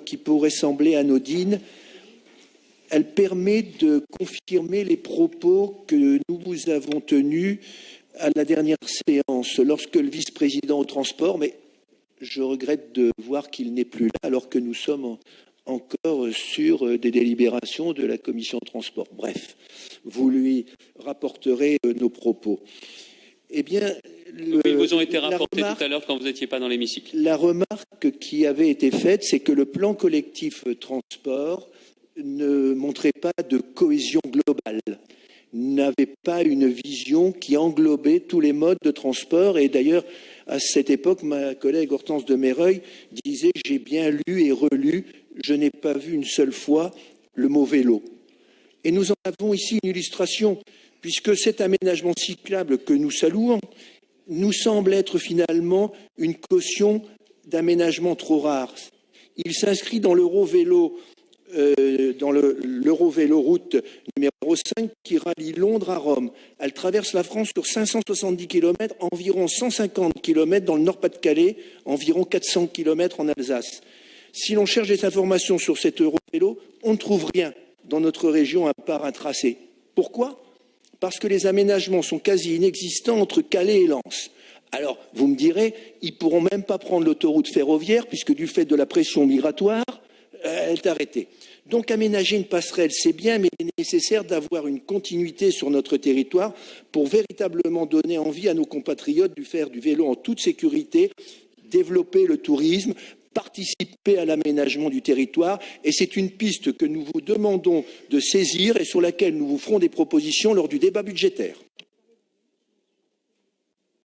qui pourrait sembler anodine, elle permet de confirmer les propos que nous vous avons tenus à la dernière séance, lorsque le vice-président au transport, mais je regrette de voir qu'il n'est plus là, alors que nous sommes encore sur des délibérations de la commission de transport. Bref, vous lui rapporterez nos propos. Eh bien, ils vous ont été rapportés tout à l'heure quand vous n'étiez pas dans l'hémicycle. La remarque qui avait été faite, c'est que le plan collectif transport ne montrait pas de cohésion globale, n'avait pas une vision qui englobait tous les modes de transport. Et d'ailleurs, à cette époque, ma collègue Hortense de Mereuil disait « J'ai bien lu et relu, je n'ai pas vu une seule fois le mot vélo ». Et nous en avons ici une illustration, puisque cet aménagement cyclable que nous saluons nous semble être finalement une caution d'aménagement trop rare. Il s'inscrit dans l'Eurovélo, dans l'Eurovéloroute numéro 5 qui relie Londres à Rome. Elle traverse la France sur 570 km, environ 150 km dans le Nord-Pas-de-Calais, environ 400 km en Alsace. Si l'on cherche des informations sur cet Eurovélo, on ne trouve rien dans notre région à part un tracé. Pourquoi ? Parce que les aménagements sont quasi inexistants entre Calais et Lens. Alors, vous me direz, ils ne pourront même pas prendre l'autoroute ferroviaire, puisque du fait de la pression migratoire, elle est arrêtée. Donc, aménager une passerelle, c'est bien, mais il est nécessaire d'avoir une continuité sur notre territoire pour véritablement donner envie à nos compatriotes de faire du vélo en toute sécurité, développer le tourisme, participer à l'aménagement du territoire, et c'est une piste que nous vous demandons de saisir et sur laquelle nous vous ferons des propositions lors du débat budgétaire.